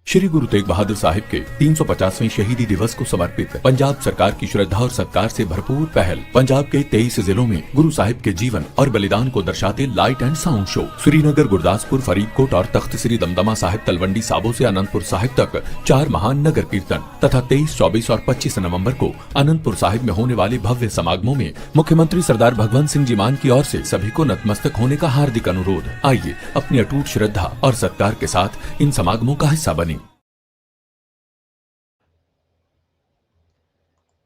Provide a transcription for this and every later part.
श्री गुरु तेग बहादुर साहिब के 350वें शहीदी दिवस को समर्पित पंजाब सरकार की श्रद्धा और सत्कार से भरपूर पहल। पंजाब के 23 जिलों में गुरु साहिब के जीवन और बलिदान को दर्शाते light and sound show Srinagar, Gurdaspur, Faridkot और तख्त श्री दमदमा साहिब, तलवंडी साबो से अनंतपुर साहिब तक 4 महान नगर कीर्तन तथा 23, 24 और 25 नवम्बर को अनंतपुर साहिब में होने वाले भव्य समागमों में मुख्यमंत्री सरदार भगवंत सिंह जी मान की ओर से सभी को नतमस्तक होने का हार्दिक अनुरोध। आइए अपनी अटूट श्रद्धा और सत्कार के साथ इन समागमों का हिस्सा बने।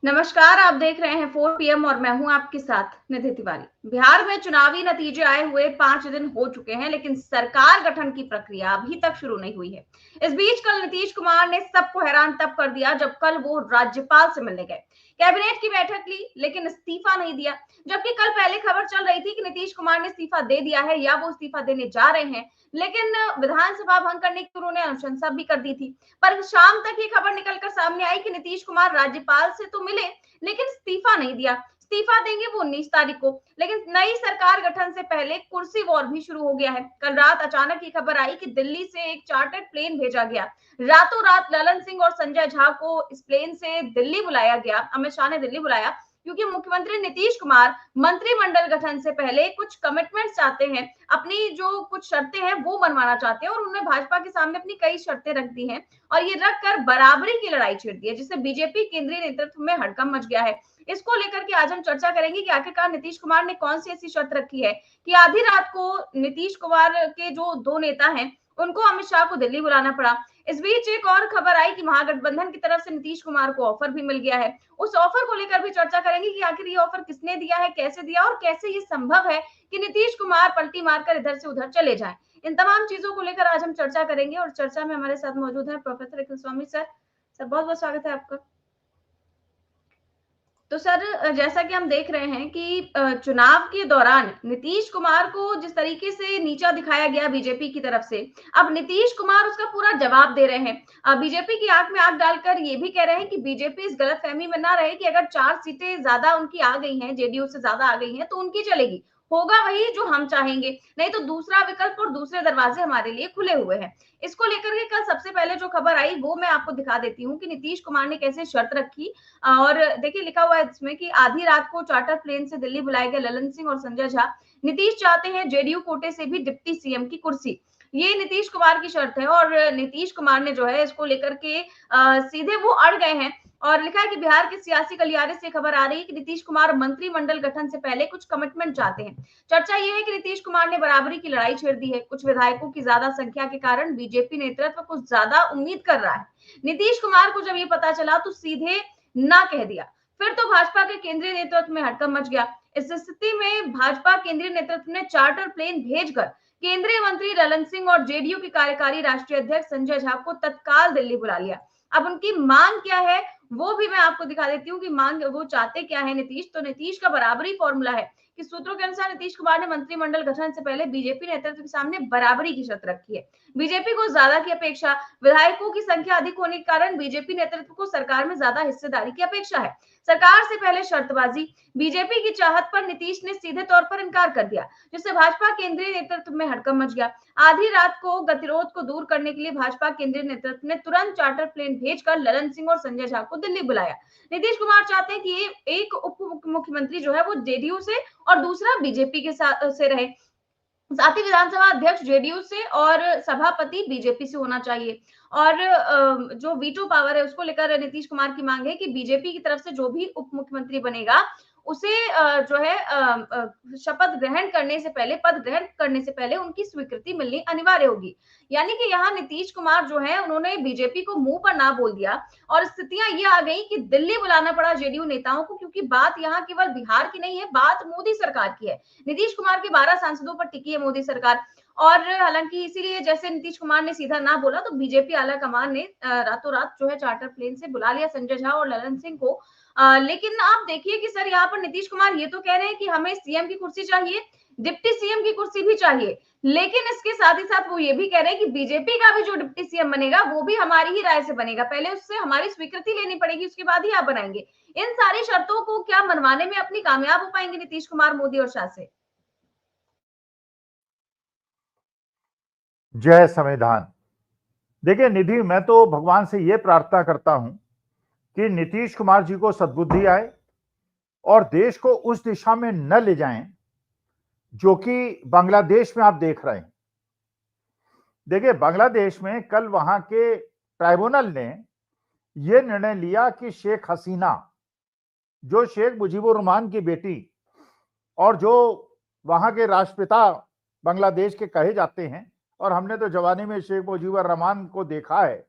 नमस्कार, आप देख रहे हैं 4 PM और मैं हूं आपके साथ निधि तिवारी। बिहार में चुनावी नतीजे आए हुए 5 दिन हो चुके हैं, लेकिन सरकार गठन की प्रक्रिया अभी तक शुरू नहीं हुई है। इस बीच कल नीतीश कुमार ने सबको हैरान तब कर दिया जब कल वो राज्यपाल से मिलने गए। कैबिनेट की बैठक ली लेकिन इस्तीफा नहीं दिया, जबकि कल पहले खबर चल रही थी कि नीतीश कुमार ने इस्तीफा दे दिया है या वो इस्तीफा देने जा रहे हैं, लेकिन विधानसभा भंग करने की उन्होंने अनुशंसा भी कर दी थी। पर शाम तक ये खबर निकलकर सामने आई कि नीतीश कुमार राज्यपाल से तो मिले लेकिन इस्तीफा नहीं दिया। इस्तीफा देंगे वो 19 तारीख को, लेकिन नई सरकार गठन से पहले कुर्सी वॉर भी शुरू हो गया है। कल रात अचानक ये खबर आई कि दिल्ली से एक चार्टर्ड प्लेन भेजा गया। रातों रात ललन सिंह और संजय झा को इस प्लेन से दिल्ली बुलाया गया। अमित शाह ने दिल्ली बुलाया क्योंकि मुख्यमंत्री नीतीश कुमार मंत्रिमंडल गठन से पहले कुछ कमिटमेंट्स चाहते हैं, अपनी जो कुछ शर्तें हैं वो मनवाना चाहते हैं और उन्होंने भाजपा के सामने अपनी कई शर्तें रख दी हैं और ये रखकर बराबरी की लड़ाई छेड़ दी है, जिससे बीजेपी केंद्रीय नेतृत्व में हड़कंप मच गया है। इसको लेकर के आज हम चर्चा करेंगे कि आखिरकार नीतीश कुमार ने कौन सी ऐसी शर्त रखी है कि आधी रात को नीतीश कुमार के जो 2 नेता हैं उनको अमित शाह को दिल्ली बुलाना पड़ा। इस बीच एक और खबर आई कि महागठबंधन की तरफ से नीतीश कुमार को ऑफर भी मिल गया है। उस ऑफर को लेकर भी चर्चा करेंगे कि आखिर ये ऑफर किसने दिया है, कैसे दिया और कैसे ये संभव है कि नीतीश कुमार पलटी मारकर इधर से उधर चले जाएं। इन तमाम चीजों को लेकर आज हम चर्चा करेंगे और चर्चा में हमारे साथ मौजूद है प्रोफेसर अखिल स्वामी सर। सर बहुत बहुत स्वागत है आपका। तो सर, जैसा कि हम देख रहे हैं कि चुनाव के दौरान नीतीश कुमार को जिस तरीके से नीचा दिखाया गया बीजेपी की तरफ से, अब नीतीश कुमार उसका पूरा जवाब दे रहे हैं। बीजेपी की आंख में आंख डालकर ये भी कह रहे हैं कि बीजेपी इस गलतफहमी में ना रहे कि अगर 4 सीटें ज्यादा उनकी आ गई हैं, जेडीयू से ज्यादा आ गई हैं, तो उनकी चलेगी, होगा वही जो हम चाहेंगे, नहीं तो दूसरा विकल्प और दूसरे दरवाजे हमारे लिए खुले हुए हैं। इसको लेकर के कल सबसे पहले जो खबर आई वो मैं आपको दिखा देती हूँ कि नीतीश कुमार ने कैसे शर्त रखी। और देखिए लिखा हुआ है इसमें कि आधी रात को चार्टर प्लेन से दिल्ली बुलाए गए ललन सिंह और संजय झा। नीतीश चाहते हैं जेडीयू कोटे से भी डिप्टी सीएम की कुर्सी। ये नीतीश कुमार की शर्त है और नीतीश कुमार ने जो है इसको लेकर के सीधे वो अड़ गए हैं। और लिखा है कि बिहार के सियासी गलियारे से खबर आ रही है कि नीतीश कुमार मंत्रिमंडल गठन से पहले कुछ कमिटमेंट चाहते हैं। चर्चा ये है कि नीतीश कुमार ने बराबरी की लड़ाई छेड़ दी है। कुछ विधायकों की ज्यादा संख्या के कारण बीजेपी नेतृत्व कुछ ज्यादा उम्मीद कर रहा है। नीतीश कुमार को जब ये पता चला तो सीधे ना कह दिया। फिर तो भाजपा के केंद्रीय नेतृत्व में हड़कंप मच गया। इस स्थिति में भाजपा केंद्रीय नेतृत्व ने चार्टर प्लेन भेजकर केंद्रीय मंत्री ललन सिंह और जेडीयू के कार्यकारी राष्ट्रीय अध्यक्ष संजय झा को तत्काल दिल्ली बुला लिया। अब उनकी मांग क्या है वो भी मैं आपको दिखा देती हूँ कि मांग वो चाहते क्या है नीतीश। तो नीतीश का बराबरी फॉर्मूला है कि सूत्रों के अनुसार नीतीश कुमार ने मंत्रिमंडल गठन से पहले बीजेपी नेतृत्व के सामने बराबरी की शर्त रखी है। बीजेपी को ज्यादा की अपेक्षा, विधायकों की संख्या अधिक होने के कारण बीजेपी नेतृत्व को सरकार में ज्यादा हिस्सेदारी की अपेक्षा है। सरकार से पहले शर्तबाजी, बीजेपी की चाहत पर नीतीश ने सीधे तौर पर इनकार कर दिया, जिससे भाजपा केंद्रीय नेतृत्व में हड़कंप मच गया। आधी रात को गतिरोध को दूर करने के लिए भाजपा केंद्रीय नेतृत्व ने तुरंत चार्टर प्लेन भेजकर ललन सिंह और संजय झा को दिल्ली बुलाया। नीतीश कुमार चाहते हैं कि एक उप मुख्यमंत्री जो है वो जेडीयू से और दूसरा बीजेपी के साथ से रहे। साथ ही विधानसभा अध्यक्ष जेडीयू से और सभापति बीजेपी से होना चाहिए। और जो वीटो पावर है उसको लेकर नीतीश कुमार की मांग है कि बीजेपी की तरफ से जो भी उप मुख्यमंत्री बनेगा उसे जो है शपथ ग्रहण करने से पहले, पद ग्रहण करने से पहले उनकी स्वीकृति मिलनी अनिवार्य होगी। यानी कि यहाँ नीतीश कुमार जो है उन्होंने बीजेपी को मुंह पर ना बोल दिया और स्थितियां ये आ गई कि दिल्ली बुलाना पड़ा जेडीयू नेताओं को, क्योंकि बात यहाँ केवल बिहार की नहीं है, बात मोदी सरकार की है। नीतीश कुमार के 12 सांसदों पर टिकी है मोदी सरकार। और हालांकि इसीलिए जैसे नीतीश कुमार ने सीधा ना बोला तो बीजेपी आला कमान ने रातों रात जो है चार्टर प्लेन से बुला लिया संजय झा और ललन सिंह को। लेकिन आप देखिए कि सर यहाँ पर नीतीश कुमार ये तो कह रहे हैं कि हमें सीएम की कुर्सी चाहिए, डिप्टी सीएम की कुर्सी भी चाहिए, लेकिन इसके साथ ही साथ वो ये भी कह रहे हैं कि बीजेपी का भी जो डिप्टी सीएम बनेगा वो भी हमारी ही राय से बनेगा, पहले उससे हमारी स्वीकृति लेनी पड़ेगी, उसके बाद ही आप बनाएंगे। इन सारी शर्तों को क्या मनवाने में अपनी कामयाब हो पाएंगे नीतीश कुमार मोदी और शाह से? जय संविधान। देखिए निधि, मैं तो भगवान से ये प्रार्थना करता हूं कि नीतीश कुमार जी को सद्बुद्धि आए और देश को उस दिशा में न ले जाएं जो कि बांग्लादेश में आप देख रहे हैं। देखिए, बांग्लादेश में कल वहां के ट्राइब्यूनल ने यह निर्णय लिया कि शेख हसीना, जो शेख मुजीबुर रहमान की बेटी और जो वहां के राष्ट्रपिता बांग्लादेश के कहे जाते हैं, और हमने तो जवानी में शेख मुजीबुर रहमान को देखा है,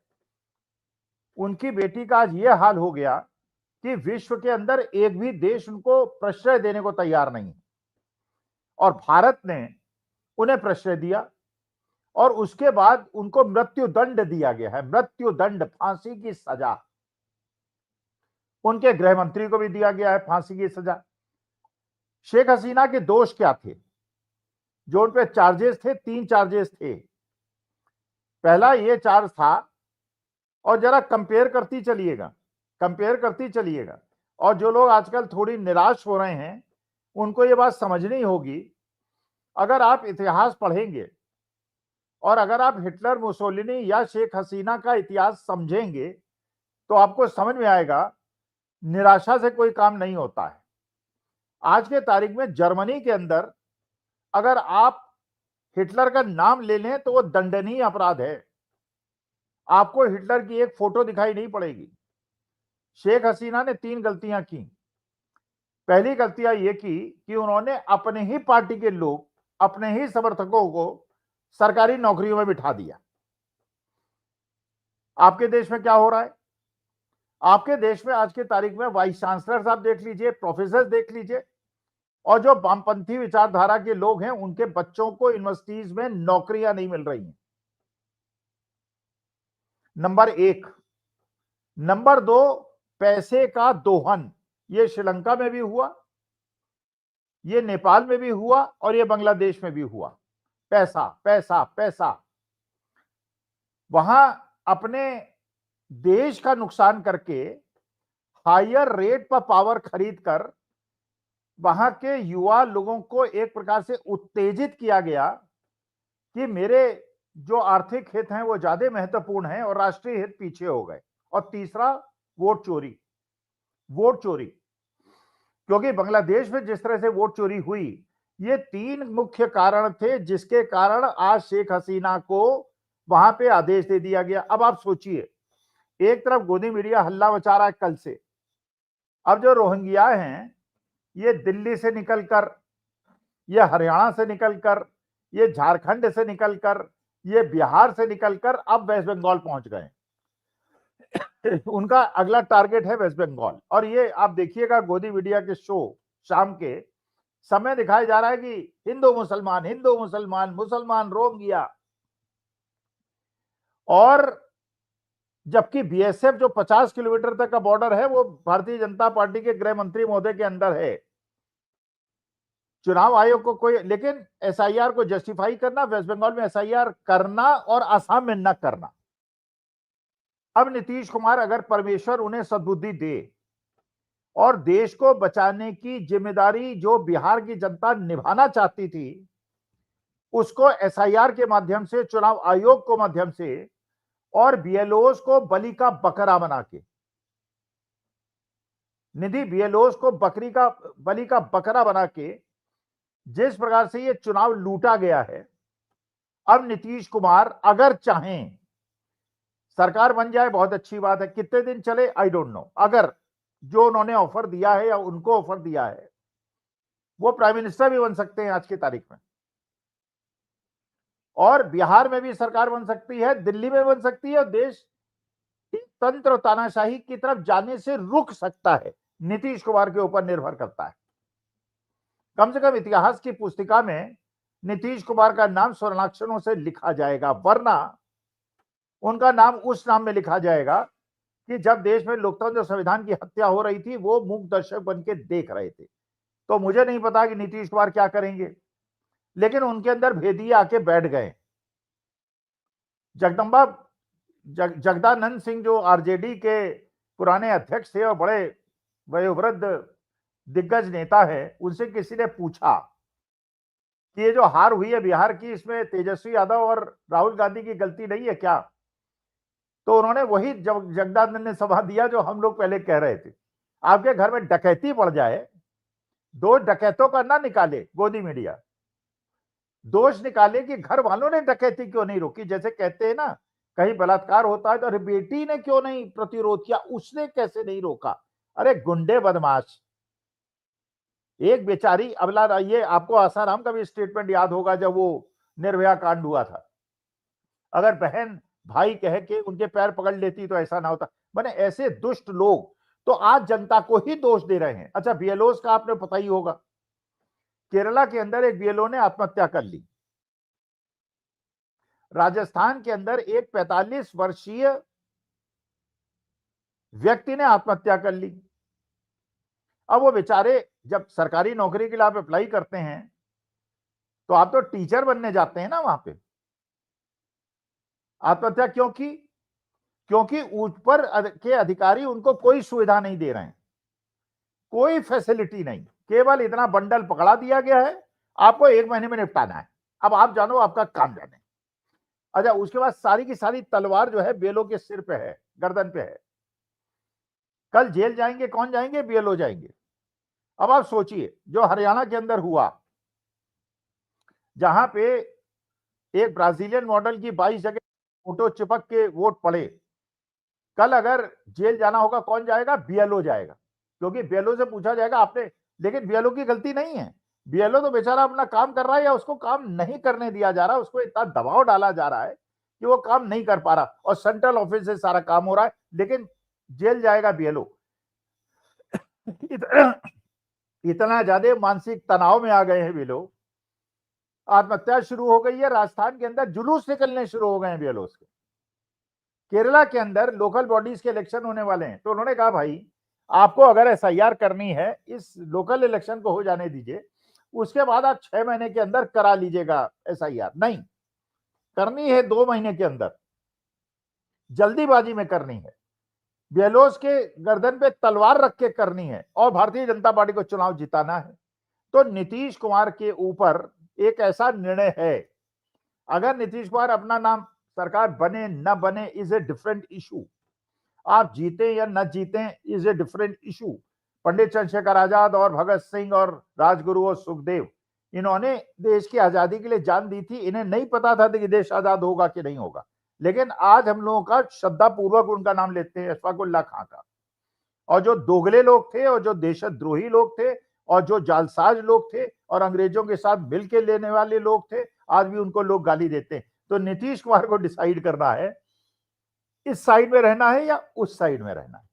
उनकी बेटी का आज यह हाल हो गया कि विश्व के अंदर एक भी देश उनको प्रश्रय देने को तैयार नहीं, और भारत ने उन्हें प्रश्रय दिया और उसके बाद उनको मृत्यु दंड दिया गया है। मृत्यु दंड, फांसी की सजा। उनके गृह मंत्री को भी दिया गया है फांसी की सजा। शेख हसीना के दोष क्या थे जो उन पे चार्जेस थे? 3 चार्जेस थे। पहला ये चार्ज था, और जरा कंपेयर करती चलिएगा, और जो लोग आजकल थोड़ी निराश हो रहे हैं उनको ये बात समझनी होगी। अगर आप इतिहास पढ़ेंगे और अगर आप हिटलर, मुसोलिनी या शेख हसीना का इतिहास समझेंगे तो आपको समझ में आएगा निराशा से कोई काम नहीं होता है। आज के तारीख में जर्मनी के अंदर अगर आप हिटलर का नाम ले लें तो वो दंडनीय अपराध है। आपको हिटलर की एक फोटो दिखाई नहीं पड़ेगी। शेख हसीना ने 3 गलतियां की। पहली गलतियां ये की कि उन्होंने अपने ही पार्टी के लोग, अपने ही समर्थकों को सरकारी नौकरियों में बिठा दिया। आपके देश में क्या हो रहा है? आपके देश में आज के तारीख में वाइस चांसलर साहब देख लीजिए, प्रोफेसर देख लीजिए, और जो वामपंथी विचारधारा के लोग हैं उनके बच्चों को यूनिवर्सिटीज में नौकरियां नहीं मिल रही हैं। नंबर 1। नंबर 2, पैसे का दोहन। ये श्रीलंका में भी हुआ, ये नेपाल में भी हुआ, और ये बांग्लादेश में भी हुआ। पैसा पैसा पैसा। वहां अपने देश का नुकसान करके हायर रेट पर पावर खरीद कर वहां के युवा लोगों को एक प्रकार से उत्तेजित किया गया कि मेरे जो आर्थिक हित हैं वो ज्यादा महत्वपूर्ण हैं और राष्ट्रीय हित पीछे हो गए। और तीसरा, वोट चोरी। वोट चोरी, क्योंकि बांग्लादेश में जिस तरह से वोट चोरी हुई, ये 3 मुख्य कारण थे जिसके कारण आज शेख हसीना को वहां पे आदेश दे दिया गया। अब आप सोचिए, एक तरफ गोदी मीडिया हल्ला मचा रहा है कल से, अब जो रोहिंग्या हैं ये दिल्ली से निकलकर, ये हरियाणा से निकलकर, ये झारखंड से निकलकर, ये बिहार से निकलकर अब वेस्ट बंगाल पहुंच गए। उनका अगला टारगेट है वेस्ट बंगाल। और ये आप देखिएगा गोदी मीडिया के शो शाम के समय दिखाया जा रहा है कि हिंदू मुसलमान, हिंदू मुसलमान, मुसलमान रोहिंग्या। और जबकि बीएसएफ जो 50 किलोमीटर तक का बॉर्डर है वो भारतीय जनता पार्टी के गृह मंत्री महोदय के अंदर है। चुनाव आयोग को कोई, लेकिन एसआईआर को जस्टिफाई करना, वेस्ट बंगाल में एसआईआर करना और असम में न करना। अब नीतीश कुमार, अगर परमेश्वर उन्हें सद्बुद्धि दे और देश को बचाने की जिम्मेदारी जो बिहार की जनता निभाना चाहती थी, उसको एसआईआर के माध्यम से, चुनाव आयोग के माध्यम से और बीएलओस को बलि का बकरा बना के, निधि बीएलओस को बलि का बकरा बना के जिस प्रकार से ये चुनाव लूटा गया है, अब नीतीश कुमार अगर चाहें, सरकार बन जाए बहुत अच्छी बात है, कितने दिन चले आई डोंट नो। अगर जो उन्होंने ऑफर दिया है या उनको ऑफर दिया है, वो प्राइम मिनिस्टर भी बन सकते हैं आज की तारीख में, और बिहार में भी सरकार बन सकती है, दिल्ली में बन सकती है, और देश तंत्र तानाशाही की तरफ जाने से रुक सकता है। नीतीश कुमार के ऊपर निर्भर करता है। कम से कम इतिहास की पुस्तिका में नीतीश कुमार का नाम स्वर्णाक्षरों से लिखा जाएगा, वरना उनका नाम उस नाम में लिखा जाएगा कि जब देश में लोकतंत्र संविधान की हत्या हो रही थी वो मूक दर्शक बन के देख रहे थे। तो मुझे नहीं पता कि नीतीश कुमार क्या करेंगे, लेकिन उनके अंदर भेदिए आके बैठ गए। जगदानंद सिंह जो आरजेडी के पुराने अध्यक्ष थे और बड़े वयोवृद्ध दिग्गज नेता है, उनसे किसी ने पूछा कि ये जो हार हुई है बिहार की, इसमें तेजस्वी यादव और राहुल गांधी की गलती नहीं है क्या? तो उन्होंने वही जगदानंद ने सवाल दिया जो हम लोग पहले कह रहे थे। आपके घर में डकैती पड़ जाए, दो डकैतों का ना निकाले गोदी मीडिया, दोष निकाले कि घर वालों ने डकैती क्यों नहीं रोकी। जैसे कहते हैं ना, कहीं बलात्कार होता है तो अरे बेटी ने क्यों नहीं प्रतिरोध किया, उसने कैसे नहीं रोका। अरे गुंडे बदमाश, एक बेचारी अबला, ये आपको आसाराम का भी स्टेटमेंट याद होगा जब वो निर्भया कांड हुआ था। अगर बहन भाई कह के उनके पैर पकड़ लेती तो ऐसा ना होता। मैंने ऐसे दुष्ट लोग तो आज जनता को ही दोष दे रहे हैं। अच्छा, बीएलओस का आपने पता ही होगा, केरला के अंदर एक बीएलओ ने आत्महत्या कर ली। राजस्थान के अंदर एक 45 वर्षीय व्यक्ति ने आत्महत्या कर ली। अब वो बेचारे जब सरकारी नौकरी के लिए आप अप्लाई करते हैं तो आप तो टीचर बनने जाते हैं ना, वहां पे आत्महत्या क्यों की? क्योंकि ऊपर के अधिकारी उनको कोई सुविधा नहीं दे रहे हैं, कोई फैसिलिटी नहीं, केवल इतना बंडल पकड़ा दिया गया है, आपको 1 महीने में निपटाना है, अब आप जानो, आपका काम जाने। अच्छा, उसके बाद सारी की सारी तलवार जो है बीएलओ के सिर पे है, गर्दन पे है। कल जेल जाएंगे कौन जाएंगे? बीएलओ जाएंगे। अब आप सोचिए जो हरियाणा के अंदर हुआ, जहां पे एक ब्राजीलियन मॉडल की 22 जगह फोटो चिपक के वोट पड़े, कल अगर जेल जाना होगा कौन जाएगा? बीएलओ जाएगा, क्योंकि बीएलओ से पूछा जाएगा आपने। लेकिन बीएलओ की गलती नहीं है, बीएलओ तो बेचारा अपना काम कर रहा है या उसको काम नहीं करने दिया जा रहा, उसको इतना दबाव डाला जा रहा है कि वो काम नहीं कर पा रहा, और सेंट्रल ऑफिस से सारा काम हो रहा है, लेकिन जेल जाएगा बीएलओ। इतना ज्यादा मानसिक तनाव में आ गए हैं बीएलओ, आत्महत्या शुरू हो गई है। राजस्थान के अंदर जुलूस निकलने शुरू हो गए हैं बीएलओ के। केरला के अंदर लोकल बॉडीज के इलेक्शन होने वाले हैं, तो उन्होंने कहा भाई आपको अगर एसआईआर करनी है, इस लोकल इलेक्शन को हो जाने दीजिए, उसके बाद आप 6 महीने के अंदर करा लीजिएगा एसआईआर। नहीं, करनी है 2 महीने के अंदर, जल्दीबाजी में करनी है, बीएलओस के गर्दन पे तलवार रख के करनी है, और भारतीय जनता पार्टी को चुनाव जिताना है। तो नीतीश कुमार के ऊपर एक ऐसा निर्णय है, अगर नीतीश कुमार अपना नाम सरकार बने न बने इज ए डिफरेंट इशू, आप जीते या न जीते इज ए डिफरेंट इशू। पंडित चंद्रशेखर आजाद और भगत सिंह और राजगुरु और सुखदेव, इन्होंने देश की आजादी के लिए जान दी थी, इन्हें नहीं पता था कि देश आजाद होगा कि नहीं होगा, लेकिन आज हम लोगों का श्रद्धा पूर्वक उनका नाम लेते हैं, अशफाक उल्लाह खां का। और जो दोगले लोग थे और जो देशद्रोही लोग थे और जो जालसाज लोग थे और अंग्रेजों के साथ मिलकर लेने वाले लोग थे, आज भी उनको लोग गाली देते हैं। तो नीतीश कुमार को डिसाइड करना है इस साइड में रहना है या उस साइड में रहना है।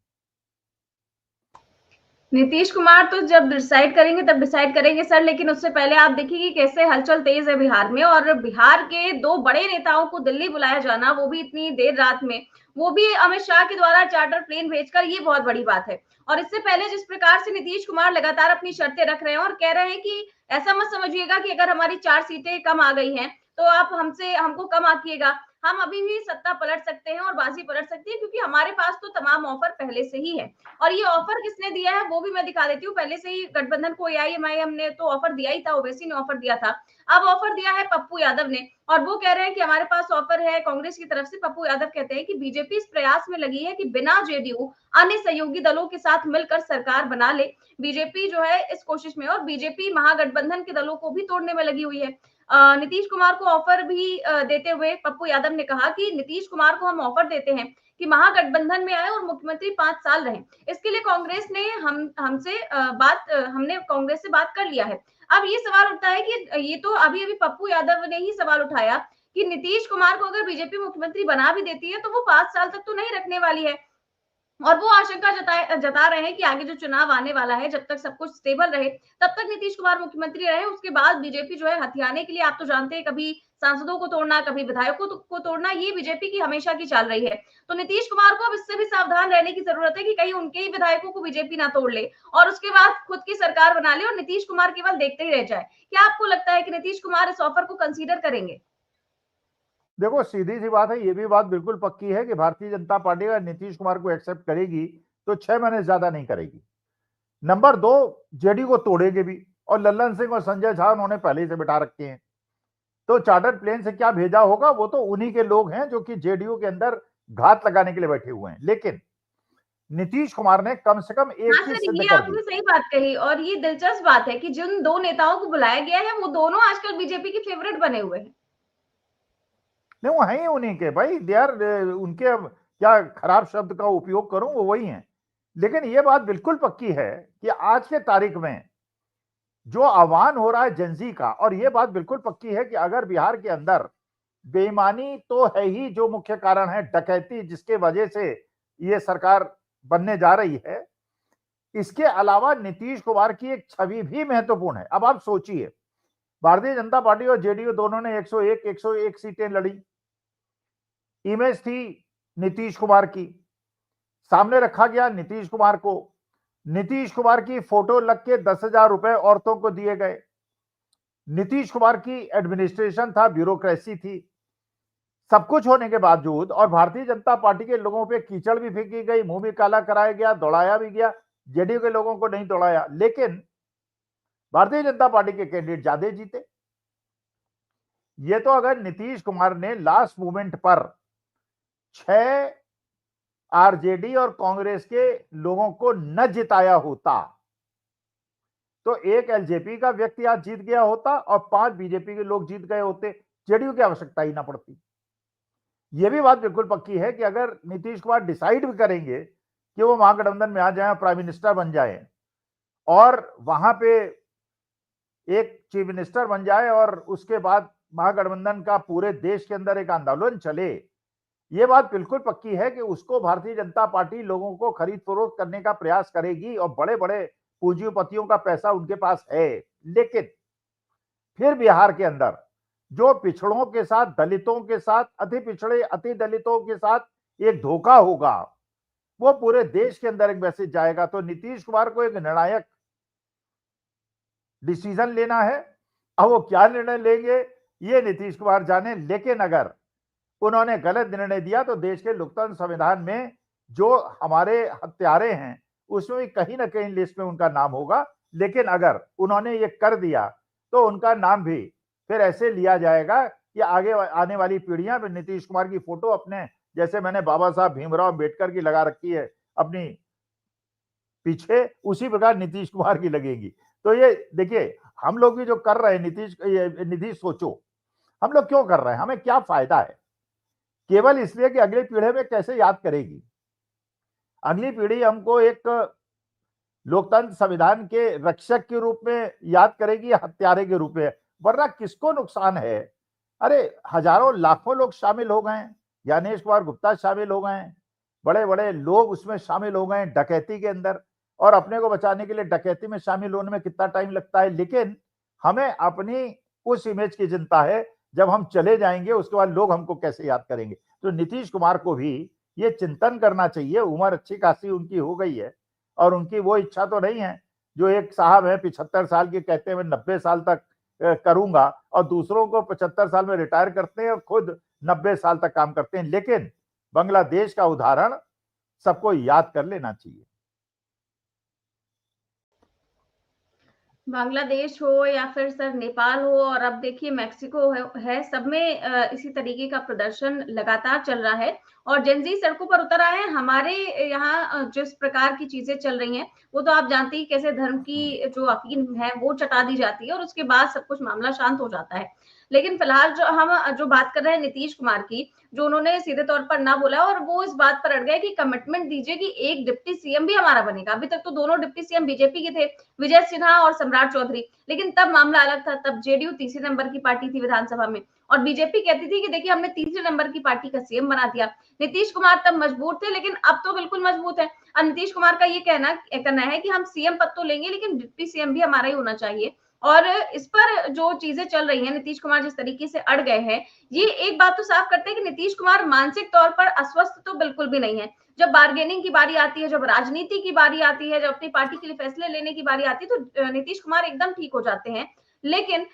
नीतीश कुमार तो जब डिसाइड करेंगे तब डिसाइड करेंगे सर, लेकिन उससे पहले आप देखिए कि कैसे हलचल तेज है बिहार में, और बिहार के 2 बड़े नेताओं को दिल्ली बुलाया जाना, वो भी इतनी देर रात में, वो भी अमित शाह के द्वारा चार्टर प्लेन भेजकर, ये बहुत बड़ी बात है। और इससे पहले जिस प्रकार से नीतीश कुमार लगातार अपनी शर्तें रख रहे हैं और कह रहे हैं कि ऐसा मत समझिएगा कि अगर हमारी 4 सीटें कम आ गई हैं तो आप हमको कम आकिएगा, हम अभी भी सत्ता पलट सकते हैं और बाजी पलट सकती है, क्योंकि हमारे पास तो तमाम ऑफर पहले से ही है। और ये ऑफर किसने दिया है वो भी मैं दिखा देती हूँ। पहले से ही गठबंधन को एआईएमआईएम ने तो ऑफर दिया ही था, ओवैसी ने ऑफर दिया था, अब ऑफर दिया है पप्पू यादव ने, और वो कह रहे हैं कि हमारे पास ऑफर है कांग्रेस की तरफ से। पप्पू यादव कहते हैं कि बीजेपी इस प्रयास में लगी है कि बिना जेडीयू अन्य सहयोगी दलों के साथ मिलकर सरकार बना ले। बीजेपी जो है इस कोशिश में, और बीजेपी महागठबंधन के दलों को भी तोड़ने में लगी हुई है। नीतीश कुमार को ऑफर भी देते हुए पप्पू यादव ने कहा कि नीतीश कुमार को हम ऑफर देते हैं कि महागठबंधन में आए और मुख्यमंत्री 5 साल रहे। इसके लिए कांग्रेस ने हमने कांग्रेस से बात कर लिया है। अब ये सवाल उठता है कि ये तो अभी पप्पू यादव ने ही सवाल उठाया कि नीतीश कुमार को अगर बीजेपी मुख्यमंत्री बना भी देती है तो वो 5 साल तक तो नहीं रखने वाली है, और वो आशंका जता रहे हैं कि आगे जो चुनाव आने वाला है, जब तक सब कुछ स्टेबल रहे तब तक नीतीश कुमार मुख्यमंत्री रहे, उसके बाद बीजेपी जो है हथियाने के लिए, आप तो जानते हैं, कभी सांसदों को तोड़ना, कभी विधायकों को तोड़ना, ये बीजेपी की हमेशा की चाल रही है। तो नीतीश कुमार को अब इससे भी सावधान रहने की जरूरत है कि कहीं उनके ही विधायकों को बीजेपी ना तोड़ ले और उसके बाद खुद की सरकार बना ले और नीतीश कुमार केवल देखते ही रह जाए। क्या आपको लगता है कि नीतीश कुमार इस ऑफर को कंसीडर करेंगे? देखो, सीधी सी बात है, ये भी बात बिल्कुल पक्की है कि भारतीय जनता पार्टी अगर नीतीश कुमार को एक्सेप्ट करेगी तो 6 महीने ज्यादा नहीं करेगी। नंबर 2, जेडीयू को तोड़ेगी भी, और लल्लन सिंह और संजय झा उन्होंने पहले से बिठा रखे हैं। तो चार्टर प्लेन से क्या भेजा होगा, वो तो उन्हीं के लोग हैं जो कि जेडीयू के अंदर घात लगाने के लिए बैठे हुए हैं। लेकिन नीतीश कुमार ने कम से कम एक हाँ चीज सर, सिद्ध ये कर दी। आपने सही बात कही और ये दिलचस्प बात है कि जिन दो नेताओं को बुलाया गया है वो दोनों आजकल बीजेपी के फेवरेट बने हुए हैं। नहीं, वो हैं ही उन्हीं के भाई, दे आर उनके, अब क्या खराब शब्द का उपयोग करूं, वो वही हैं। लेकिन ये बात बिल्कुल पक्की है कि आज के तारीख में जो आह्वान हो रहा है जेंजी का, और ये बात बिल्कुल पक्की है कि अगर बिहार के अंदर बेईमानी तो है ही जो मुख्य कारण है, डकैती जिसके वजह से ये सरकार बनने जा रही है, इसके अलावा नीतीश कुमार की एक छवि भी महत्वपूर्ण है। अब आप सोचिए, भारतीय जनता पार्टी और जेडीयू दोनों ने 101 सीटें लड़ी, इमेज थी नीतीश कुमार की, सामने रखा गया नीतीश कुमार को, नीतीश कुमार की फोटो लग के 10,000 रुपए औरतों को दिए गए, नीतीश कुमार की एडमिनिस्ट्रेशन था, ब्यूरोक्रेसी थी। सब कुछ होने के बावजूद और भारतीय जनता पार्टी के लोगों पे कीचड़ भी फेंकी गई, मुंह भी काला कराया गया, दौड़ाया भी गया, जेडीयू के लोगों को नहीं दौड़ाया, लेकिन भारतीय जनता पार्टी के कैंडिडेट ज्यादा जीते। ये तो अगर नीतीश कुमार ने लास्ट मोमेंट पर 6 आरजेडी और कांग्रेस के लोगों को न जिताया होता तो एक एलजेपी का व्यक्ति आज जीत गया होता और 5 बीजेपी के लोग जीत गए होते, जेडीयू की आवश्यकता ही ना पड़ती। यह भी बात बिल्कुल पक्की है कि अगर नीतीश कुमार डिसाइड भी करेंगे कि वो महागठबंधन में आ जाए, प्राइम मिनिस्टर बन जाए और वहां पे एक चीफ मिनिस्टर बन जाए और उसके बाद महागठबंधन का पूरे देश के अंदर एक आंदोलन चले, ये बात बिल्कुल पक्की है कि उसको भारतीय जनता पार्टी लोगों को खरीद फरोख्त करने का प्रयास करेगी और बड़े बड़े पूंजीपतियों का पैसा उनके पास है। लेकिन फिर बिहार के अंदर जो पिछड़ों के साथ, दलितों के साथ, अति पिछड़े अति दलितों के साथ एक धोखा होगा, वो पूरे देश के अंदर एक मैसेज जाएगा। तो नीतीश कुमार को एक निर्णायक डिसीजन लेना है। अब वो क्या निर्णय लेंगे ये नीतीश कुमार जाने, लेकिन अगर उन्होंने गलत निर्णय दिया तो देश के लोकतंत्र संविधान में जो हमारे हत्यारे हैं उसमें कहीं ना कहीं लिस्ट में उनका नाम होगा। लेकिन अगर उन्होंने ये कर दिया तो उनका नाम भी फिर ऐसे लिया जाएगा कि आगे आने वाली पीढ़ियां भी नीतीश कुमार की फोटो अपने, जैसे मैंने बाबा साहब भीमराव अम्बेडकर की लगा रखी है अपनी पीछे, उसी प्रकार नीतीश कुमार की लगेगी। तो ये देखिए, हम लोग भी जो कर रहे हैं, नीतीश सोचो हम लोग क्यों कर रहे हैं, हमें क्या फायदा है? केवल इसलिए कि अगली पीढ़ी में कैसे याद करेगी, अगली पीढ़ी हमको एक लोकतंत्र संविधान के रक्षक के रूप में याद करेगी या हत्यारे के रूप में, वरना किसको नुकसान है? अरे हजारों लाखों लोग शामिल हो गए हैं, ज्ञानेश कुमार गुप्ता शामिल हो गए हैं, बड़े बड़े लोग उसमें शामिल हो गए हैं डकैती के अंदर, और अपने को बचाने के लिए डकैती में शामिल होने में कितना टाइम लगता है। लेकिन हमें अपनी उस इमेज की चिंता है, जब हम चले जाएंगे उसके बाद लोग हमको कैसे याद करेंगे। तो नीतीश कुमार को भी ये चिंतन करना चाहिए। उम्र अच्छी खासी उनकी हो गई है और उनकी वो इच्छा तो नहीं है जो एक साहब है 75 साल के कहते हैं मैं 90 साल तक करूंगा, और दूसरों को 75 साल में रिटायर करते हैं और खुद 90 साल तक काम करते हैं। लेकिन बांग्लादेश का उदाहरण सबको याद कर लेना चाहिए। बांग्लादेश हो या फिर सर नेपाल हो और अब देखिए मैक्सिको है सब में इसी तरीके का प्रदर्शन लगातार चल रहा है और जेनजी सड़कों पर उतर आए हैं। हमारे यहाँ जिस प्रकार की चीजें चल रही हैं वो तो आप जानते ही, कैसे धर्म की जो अफीम है वो चटा दी जाती है और उसके बाद सब कुछ मामला शांत हो जाता है। लेकिन फिलहाल जो बात कर रहे हैं नीतीश कुमार की, जो उन्होंने सीधे तौर पर ना बोला और वो इस बात पर अड़ गए कि कमिटमेंट दीजिए कि एक डिप्टी सीएम भी हमारा बनेगा। अभी तक तो दोनों डिप्टी सीएम बीजेपी के थे, विजय सिन्हा और सम्राट चौधरी, लेकिन तब मामला अलग था। तब जेडीयू तीसरे नंबर की पार्टी थी विधानसभा में और बीजेपी कहती थी कि देखिए हमने तीसरे नंबर की पार्टी का सीएम बना दिया। नीतीश कुमार तब मजबूर थे, लेकिन अब तो बिल्कुल मजबूत है। अब नीतीश कुमार का ये कहना है कि हम सीएम पद तो लेंगे लेकिन डिप्टी सीएम भी हमारा ही होना चाहिए। और इस पर जो चीजें चल रही हैं, नीतीश कुमार जिस तरीके से अड़ गए हैं, ये एक बात तो साफ करते हैं कि नीतीश कुमार मानसिक तौर पर अस्वस्थ तो बिल्कुल भी नहीं है। जब बार्गेनिंग की बारी आती है, जब राजनीति की बारी आती है, जब अपनी पार्टी के लिए फैसले लेने की बारी आती है, तो नीतीश कुमार एकदम ठीक हो जाते हैं। लेकिन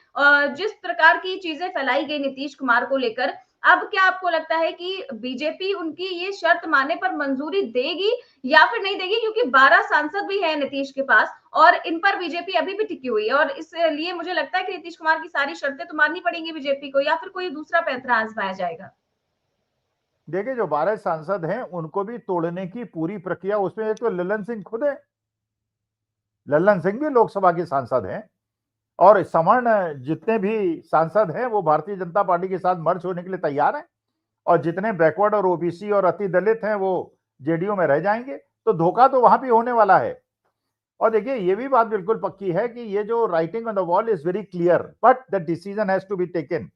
जिस प्रकार की चीजें फैलाई गई नीतीश कुमार को लेकर, अब क्या आपको लगता है कि बीजेपी उनकी ये शर्त मानने पर मंजूरी देगी या फिर नहीं देगी? क्योंकि 12 सांसद भी है नीतीश के पास और इन पर बीजेपी अभी भी टिकी हुई है और इसलिए मुझे लगता है कि नीतीश कुमार की सारी शर्तें तो माननी पड़ेंगी बीजेपी को, या फिर कोई दूसरा पैंतरा आजमाया जाएगा। देखिए, जो 12 सांसद हैं उनको भी तोड़ने की पूरी प्रक्रिया, उसमें एक तो लल्लन सिंह खुद है। लल्लन सिंह भी लोकसभा के सांसद हैं और सवर्ण जितने भी सांसद हैं वो भारतीय जनता पार्टी के साथ मर्ज होने के लिए तैयार हैं, और जितने बैकवर्ड और ओबीसी और अति दलित हैं वो जेडीयू में रह जाएंगे। तो धोखा तो वहां भी होने वाला है। और देखिए, ये भी बात बिल्कुल पक्की है कि ये जो writing on the wall is very clear, but the decision has to be taken.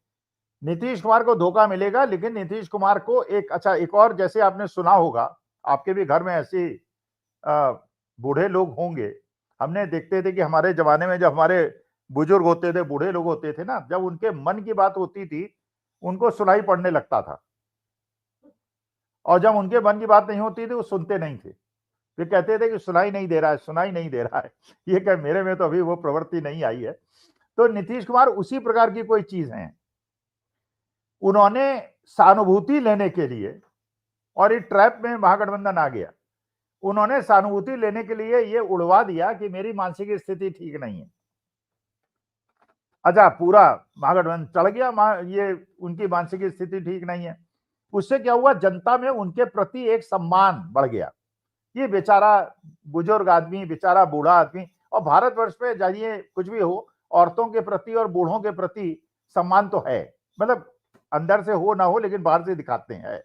Nitish Kumar को धोखा मिलेगा, लेकिन नीतीश कुमार को एक और, जैसे आपने सुना होगा, आपके भी घर में ऐसे बूढ़े लोग होंगे। हमने देखते थे कि हमारे जमाने में जब हमारे बुजुर्ग होते थे, बूढ़े लोग होते थे ना, जब उनके मन की बात होती थी उनको सुनाई पड़ने लगता था, और जब उनके मन की बात नहीं होती थी वो सुनते नहीं थे। वे कहते थे कि सुनाई नहीं दे रहा है, सुनाई नहीं दे रहा है। ये क्या, मेरे में तो अभी वो प्रवृत्ति नहीं आई है। तो नीतीश कुमार उसी प्रकार की कोई चीज है। उन्होंने सहानुभूति लेने के लिए, और इस ट्रैप में महागठबंधन आ गया, उन्होंने सहानुभूति लेने के लिए ये उड़वा दिया कि मेरी मानसिक स्थिति ठीक नहीं है। अच्छा, पूरा महागठबंधन चढ़ गया, ये उनकी मानसिक स्थिति ठीक नहीं है। उससे क्या हुआ, जनता में उनके प्रति एक सम्मान बढ़ गया। ये बेचारा बुजुर्ग आदमी, बेचारा बूढ़ा आदमी, और भारतवर्ष में जाइए कुछ भी हो, औरतों के प्रति और बूढ़ों के प्रति सम्मान तो है, मतलब अंदर से हो ना हो लेकिन बाहर से दिखाते हैं।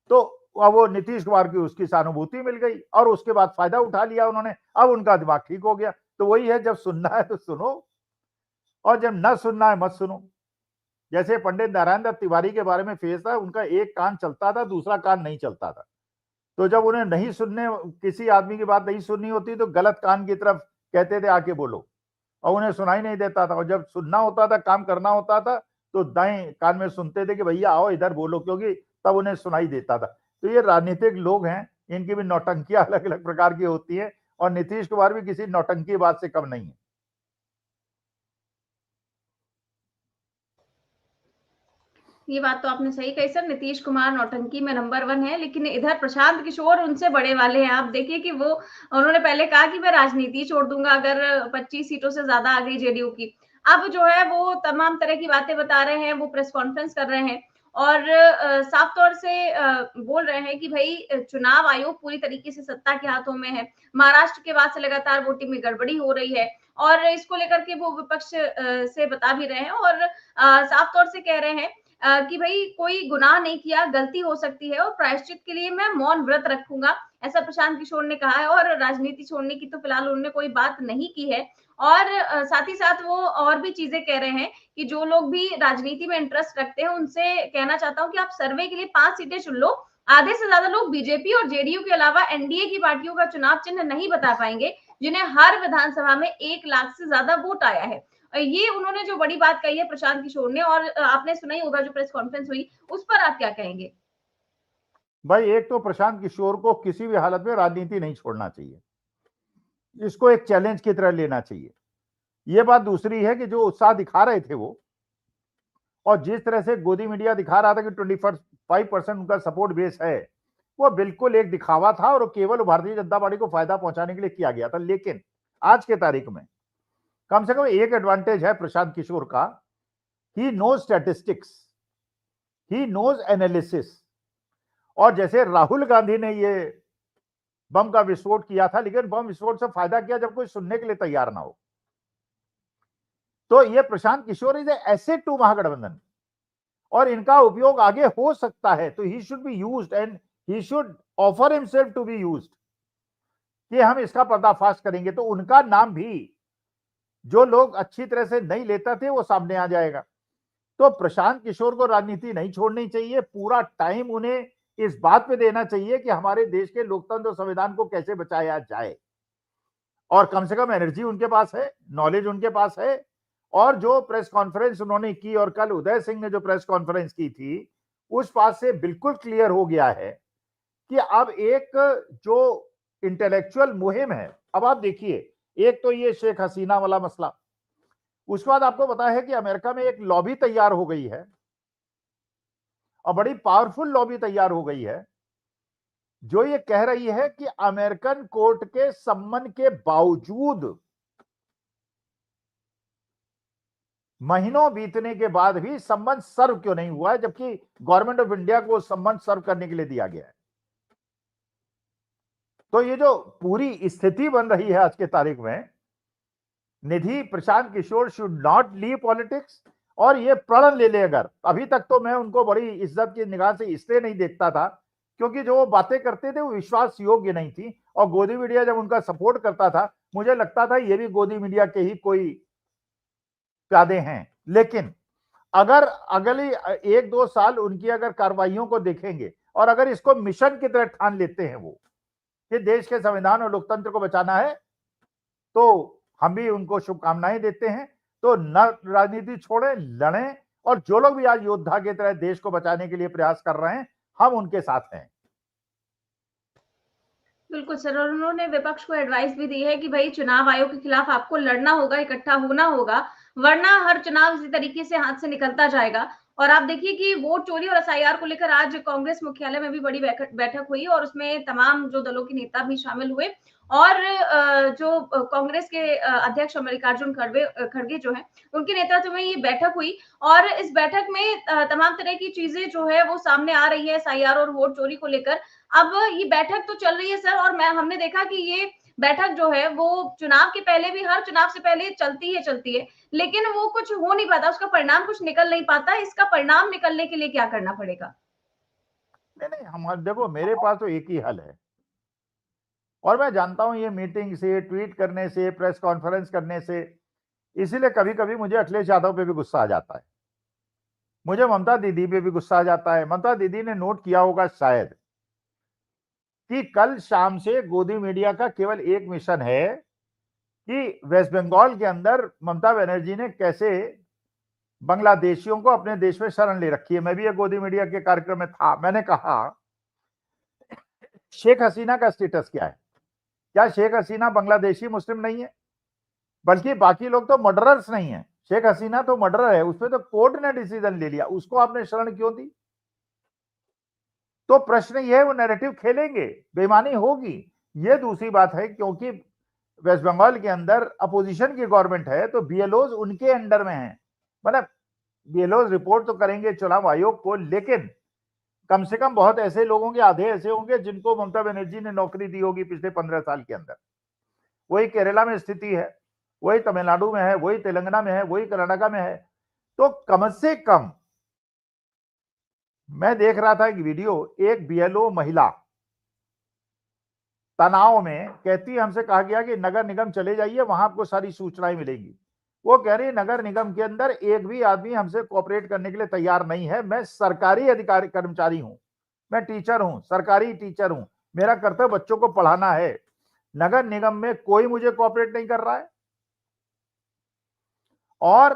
तो अब वो नीतीश कुमार की उसकी सहानुभूति मिल गई और उसके बाद फायदा उठा लिया उन्होंने। अब उनका दिमाग ठीक हो गया। तो वही है, जब सुनना है तो सुनो, और जब न सुनना है मत सुनो। जैसे पंडित नारायण दत्त तिवारी के बारे में फेस था, उनका एक कान चलता था, दूसरा कान नहीं चलता था। तो जब उन्हें नहीं सुनने, किसी आदमी की बात नहीं सुननी होती तो गलत कान की तरफ कहते थे आके बोलो, और उन्हें सुनाई नहीं देता था। और जब सुनना होता था, काम करना होता था, तो दाएं कान में सुनते थे कि भैया आओ इधर बोलो, क्योंकि तब उन्हें सुनाई देता था। तो ये राजनीतिक लोग हैं, इनकी भी नौटंकियां अलग अलग प्रकार की होती है, और नीतीश कुमार भी किसी नौटंकी बात से कम नहीं है। ये बात तो आपने सही कही सर, नीतीश कुमार नौटंकी में नंबर 1 है, लेकिन इधर प्रशांत किशोर उनसे बड़े वाले हैं। आप देखिए कि वो, उन्होंने पहले कहा कि मैं राजनीति छोड़ दूंगा अगर 25 सीटों से ज्यादा आ गई जेडीयू की। अब जो है वो तमाम तरह की बातें बता रहे हैं, वो प्रेस कॉन्फ्रेंस कर रहे हैं और साफ तौर से बोल रहे हैं कि भाई चुनाव आयोग पूरी तरीके से सत्ता के हाथों में है। महाराष्ट्र के बाद से लगातार वोटिंग में गड़बड़ी हो रही है, और इसको लेकर के वो विपक्ष से बता भी रहे हैं, और साफ तौर से कह रहे हैं कि भाई कोई गुनाह नहीं किया, गलती हो सकती है और प्रायश्चित के लिए मैं मौन व्रत रखूंगा, ऐसा प्रशांत किशोर ने कहा है। और राजनीति छोड़ने की तो फिलहाल उन्होंने कोई बात नहीं की है। और साथ ही साथ वो और भी चीजें कह रहे हैं कि जो लोग भी राजनीति में इंटरेस्ट रखते हैं उनसे कहना चाहता हूं कि आप सर्वे के लिए 5 सीटें चुन लो। आधे से ज्यादा लोग बीजेपी और जेडीयू के अलावा एनडीए की पार्टियों का चुनाव चिन्ह नहीं बता पाएंगे, जिन्हें हर विधानसभा में 1 लाख से ज्यादा वोट आया है। ये उन्होंने जो बड़ी बात कही है प्रशांत किशोर ने, और आपने सुना ही होगा जो प्रेस कॉन्फ्रेंस हुई, उस पर आप क्या कहेंगे? भाई, एक तो प्रशांत किशोर को किसी भी हालत में राजनीति नहीं छोड़ना चाहिए, इसको एक चैलेंज की तरह लेना चाहिए। यह बात दूसरी है कि जो उत्साह दिखा रहे थे वो, और जिस तरह से गोदी मीडिया दिखा रहा था कि 25% उनका सपोर्ट बेस है, वो बिल्कुल एक दिखावा था और केवल भारतीय जनता पार्टी को फायदा पहुंचाने के लिए किया गया था। लेकिन आज के तारीख में कम से कम एक एडवांटेज है प्रशांत किशोर का, he knows statistics, he knows analysis. और जैसे राहुल गांधी ने ये बम का विस्फोट किया था, लेकिन बम विस्फोट से फायदा किया जब कोई सुनने के लिए तैयार ना हो। तो ये Prashant Kishor is asset to Mahagathbandhan, और इनका उपयोग आगे हो सकता है। तो he should be used and he should offer himself to be used, कि हम इसका पर्दाफाश करेंगे तो उनका नाम भी, जो लोग अच्छी तरह से नहीं लेते थे, वो सामने आ जाएगा। तो प्रशांत किशोर को राजनीति नहीं छोड़नी चाहिए, पूरा टाइम उन्हें इस बात पे देना चाहिए कि हमारे देश के लोकतंत्र और संविधान को कैसे बचाया जाए। और कम से कम एनर्जी उनके पास है, नॉलेज उनके पास है। और जो प्रेस कॉन्फ्रेंस उन्होंने की, और कल उदय सिंह ने जो प्रेस कॉन्फ्रेंस की थी, उस बात से बिल्कुल क्लियर हो गया है कि अब एक जो इंटेलेक्चुअल मुहिम है। अब आप देखिए, एक तो ये शेख हसीना वाला मसला, उसके बाद आपको पता है कि अमेरिका में एक लॉबी तैयार हो गई है, और बड़ी पावरफुल लॉबी तैयार हो गई है, जो ये कह रही है कि अमेरिकन कोर्ट के सम्मन के बावजूद महीनों बीतने के बाद भी संबंध सर्व क्यों नहीं हुआ है, जबकि गवर्नमेंट ऑफ इंडिया को संबंध सर्व करने के लिए दिया गया है। तो ये जो पूरी स्थिति बन रही है आज के तारीख में, निधि Prashant Kishor should not leave politics, और ये प्रण ले अगर, अभी तक तो मैं उनको बड़ी इज्जत की निगाह से इसलिए नहीं देखता था क्योंकि जो वो बातें करते थे वो विश्वास योग्य नहीं थी, और गोदी मीडिया जब उनका सपोर्ट करता था मुझे लगता था ये भी गोदी मीडिया के ही कोई प्यादे हैं। लेकिन अगर अगली 1-2 साल उनकी अगर कार्रवाइयों को देखेंगे और अगर इसको मिशन की तरह ठान लेते हैं वो कि देश के संविधान और लोकतंत्र को बचाना है, तो हम भी उनको शुभकामनाएं देते हैं। तो न राजनीति छोड़ें, लड़ें, और जो लोग भी आज योद्धा की तरह देश को बचाने के लिए प्रयास कर रहे हैं हम उनके साथ हैं। बिल्कुल सर, और उन्होंने विपक्ष को एडवाइस भी दी है कि भाई चुनाव आयोग के खिलाफ आपको लड़ना होगा, इकट्ठा होना होगा, वरना हर चुनाव इसी तरीके से हाथ से निकलता जाएगा। और आप देखिए कि वोट चोरी और एसआईआर को लेकर आज कांग्रेस मुख्यालय में भी बड़ी बैठक हुई और उसमें तमाम जो दलों के नेता भी शामिल हुए, और जो कांग्रेस के अध्यक्ष मल्लिकार्जुन खड़गे जो है उनके नेतृत्व में ये बैठक हुई, और इस बैठक में तमाम तरह की चीजें जो है वो सामने आ रही है एसआईआर और वोट चोरी को लेकर। अब ये बैठक तो चल रही है सर, और हमने देखा कि ये बैठक जो है वो चुनाव के पहले भी, हर चुनाव से पहले चलती है, लेकिन वो कुछ हो नहीं पाता, उसका परिणाम कुछ निकल नहीं पाता। इसका परिणाम निकलने के लिए क्या करना पड़ेगा? नहीं, हमारे देखो, मेरे पास तो एक ही हल है, और मैं जानता हूं ये मीटिंग से, ट्वीट करने से, प्रेस कॉन्फ्रेंस करने से, इसीलिए कभी कभी मुझे अखिलेश यादव पे भी गुस्सा आ जाता है, मुझे ममता दीदी पे भी गुस्सा आ जाता है। ममता दीदी ने नोट किया होगा शायद कि कल शाम से गोदी मीडिया का केवल एक मिशन है कि वेस्ट बंगाल के अंदर ममता बनर्जी ने कैसे बांग्लादेशियों को अपने देश में शरण ले रखी है। मैं भी एक गोदी मीडिया के कार्यक्रम में था, मैंने कहा शेख हसीना का स्टेटस क्या है? क्या शेख हसीना बांग्लादेशी मुस्लिम नहीं है? बल्कि बाकी लोग तो मर्डरर्स नहीं है, शेख हसीना तो मर्डरर है, उसपे तो कोर्ट ने डिसीजन ले लिया, उसको आपने शरण क्यों दी? तो प्रश्न यह है, वो नैरेटिव खेलेंगे, बेईमानी होगी। ये दूसरी बात है क्योंकि वेस्ट बंगाल के अंदर अपोजिशन की गवर्नमेंट है, तो बीएलओज उनके अंडर में है, मतलब बीएलओज रिपोर्ट तो करेंगे चुनाव आयोग को, लेकिन कम से कम बहुत ऐसे लोगों के आधे ऐसे होंगे जिनको ममता बनर्जी ने नौकरी दी होगी पिछले 15 साल के अंदर। वही केरला में स्थिति है, वही तमिलनाडु में है, वही तेलंगाना में है, वही कर्नाटका में है। तो कम से कम मैं देख रहा था एक वीडियो, एक बीएलओ महिला तनाव में कहती है, हमसे कहा गया कि नगर निगम चले जाइए, वहां आपको सारी सूचनाएं मिलेंगी। वो कह रही है नगर निगम के अंदर एक भी आदमी हमसे कोऑपरेट करने के लिए तैयार नहीं है। मैं सरकारी अधिकारी कर्मचारी हूं, मैं टीचर हूं, सरकारी टीचर हूं, मेरा कर्तव्य बच्चों को पढ़ाना है, नगर निगम में कोई मुझे कोऑपरेट नहीं कर रहा है। और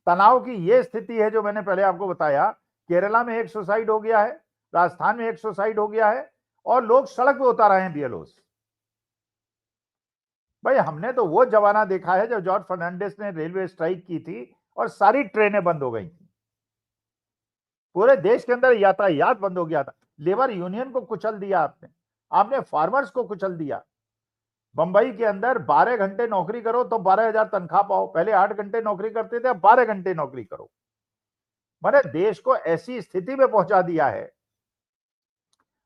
तनाव की यह स्थिति है जो मैंने पहले आपको बताया, केरला में एक सुसाइड हो गया है, राजस्थान में एक सुसाइड हो गया है, और लोग सड़क पे उतार आए हैं बीएलओस। भाई हमने तो वो जमाना देखा है जब जॉर्ज फर्नांडिस ने रेलवे स्ट्राइक की थी और सारी ट्रेनें बंद हो गई थी, पूरे देश के अंदर यातायात बंद हो गया था। लेबर यूनियन को कुचल दिया आपने फार्मर्स को कुचल दिया। बंबई के अंदर 12 घंटे नौकरी करो तो 12,000 तनख्वाह पाओ, पहले 8 घंटे नौकरी करते थे, अब 12 घंटे नौकरी करो। मैंने देश को ऐसी स्थिति में पहुंचा दिया है।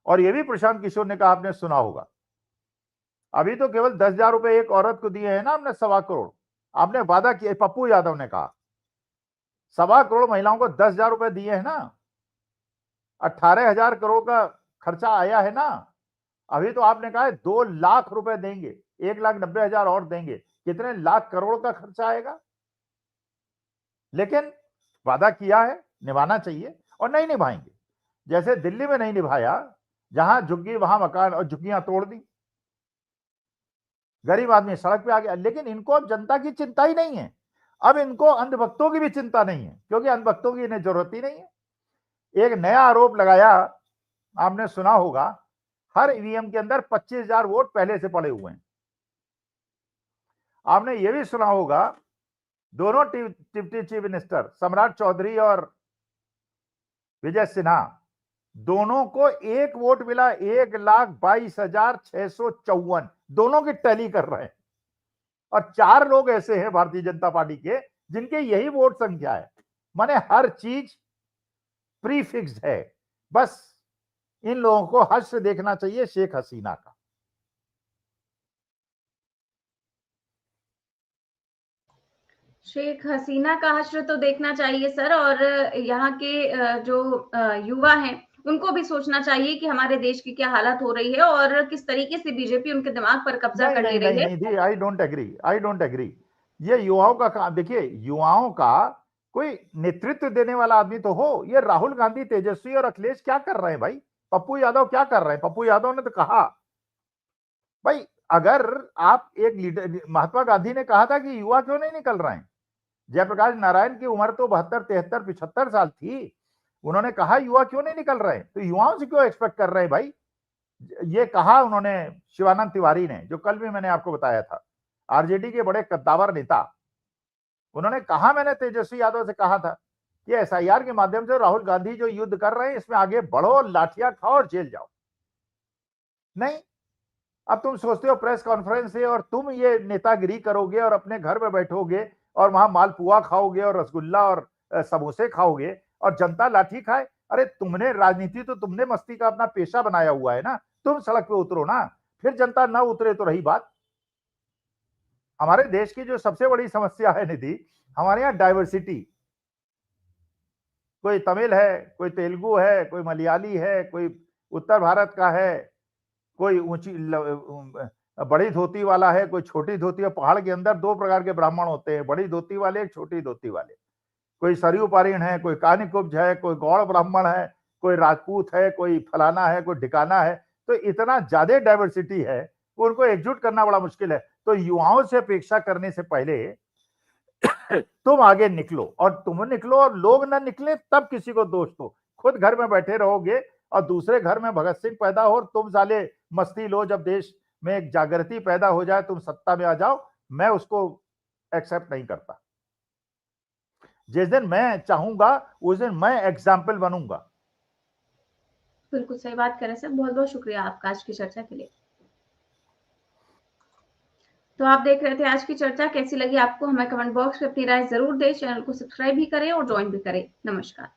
और यह भी प्रशांत किशोर ने कहा, आपने सुना होगा, अभी तो केवल 10,000 रुपए एक औरत को दिए हैं ना हमने, 1.25 करोड़ आपने वादा किया, पप्पू यादव ने कहा 1.25 करोड़ महिलाओं को 10,000 रुपए दिए हैं ना, 18,000 करोड़ का खर्चा आया है ना। अभी तो आपने कहा है 2 लाख रुपए देंगे, 1,90,000 और देंगे, कितने लाख करोड़ का खर्चा आएगा? लेकिन वादा किया है, निभाना चाहिए, और नहीं निभाएंगे। जैसे दिल्ली में नहीं निभाया, जहां झुग्गी वहां मकान, और झुग्गियां तोड़ दी, गरीब आदमी सड़क पे आ गया। लेकिन इनको अब जनता की चिंता ही नहीं है, अब इनको अंधभक्तों की भी चिंता नहीं है, क्योंकि अंधभक्तों की इन्हें जरूरत ही नहीं है। एक नया आरोप लगाया, आपने सुना होगा, हर ईवीएम के अंदर 25,000 वोट पहले से पड़े हुए हैं। आपने यह भी सुना होगा, दोनों डिप्टी चीफ मिनिस्टर सम्राट चौधरी और विजय सिन्हा, दोनों को एक वोट मिला, 1,22,654, दोनों की टैली कर रहे हैं। और 4 लोग ऐसे हैं भारतीय जनता पार्टी के जिनके यही वोट संख्या है। माने हर चीज प्रीफिक्स्ड है। बस इन लोगों को हश्र देखना चाहिए शेख हसीना का। शेख हसीना का हश्र तो देखना चाहिए सर, और यहाँ के जो युवा हैं उनको भी सोचना चाहिए कि हमारे देश की क्या हालत हो रही है और किस तरीके से बीजेपी उनके दिमाग पर कब्जा नहीं कर ले नहीं रही नहीं है। नहीं जी, आई डोंट एग्री। ये युवाओं का काम देखिए, युवाओं का कोई नेतृत्व देने वाला आदमी तो हो। ये राहुल गांधी, तेजस्वी और अखिलेश क्या कर रहे हैं भाई? पप्पू यादव क्या कर रहे हैं? पप्पू यादव ने तो कहा भाई, अगर आप एक लीडर, महात्मा गांधी ने कहा था कि युवा क्यों नहीं निकल रहे हैं। जयप्रकाश नारायण की उम्र तो 72, 73, 75 साल थी। उन्होंने कहा युवा क्यों नहीं निकल रहे? तो युवाओं से क्यों एक्सपेक्ट कर रहे हैं भाई? ये कहा उन्होंने शिवानंद तिवारी ने, जो कल भी मैंने आपको बताया था, आरजेडी के बड़े कद्दावर नेता। उन्होंने कहा, मैंने तेजस्वी यादव से कहा था कि एसआईआर के माध्यम से राहुल गांधी जो युद्ध कर रहे हैं इसमें आगे बढ़ो, लाठियां खाओ और जेल जाओ। नहीं, अब तुम सोचते हो प्रेस कॉन्फ्रेंस से और तुम ये नेतागिरी करोगे और अपने घर में बैठोगे और वहां मालपुआ खाओगे और रसगुल्ला और समोसे खाओगे और जनता लाठी खाए। अरे तुमने राजनीति तो तुमने मस्ती का अपना पेशा बनाया हुआ है ना, तुम सड़क पे उतरो ना, फिर जनता ना उतरे तो रही बात। हमारे देश की जो सबसे बड़ी समस्या है निधि, हमारे यहाँ डाइवर्सिटी। कोई तमिल है, कोई तेलुगु है, कोई मलयाली है, कोई उत्तर भारत का है, कोई ऊंची बड़ी धोती वाला है, कोई छोटी धोती है। पहाड़ के अंदर दो प्रकार के ब्राह्मण होते हैं, बड़ी धोती वाले, एक छोटी धोती वाले। कोई सरयू पारीण है, कोई कानिकुब्ज है, कोई गौड़ ब्राह्मण है, कोई राजपूत है, कोई फलाना है, कोई ढिकाना है। तो इतना ज्यादा डाइवर्सिटी है, उनको एकजुट करना बड़ा मुश्किल है। तो युवाओं से अपेक्षा करने से पहले तुम आगे निकलो, और तुम निकलो और लोग ना निकले तब किसी को दोष दो। खुद घर में बैठे रहोगे और दूसरे घर में भगत सिंह पैदा हो और तुम साले मस्ती लो। जब देश में एक जागृति पैदा हो जाए, तुम सत्ता में आ जाओ, मैं उसको एक्सेप्ट नहीं करता। जिस दिन मैं चाहूंगा उस दिन मैं एग्जाम्पल बनूंगा। बिल्कुल सही बात करें सर, बहुत बहुत शुक्रिया आपका आज की चर्चा के लिए। तो आप देख रहे थे आज की चर्चा, कैसी लगी आपको हमें कमेंट बॉक्स में अपनी राय जरूर दें। चैनल को सब्सक्राइब भी करें और ज्वाइन भी करें। नमस्कार।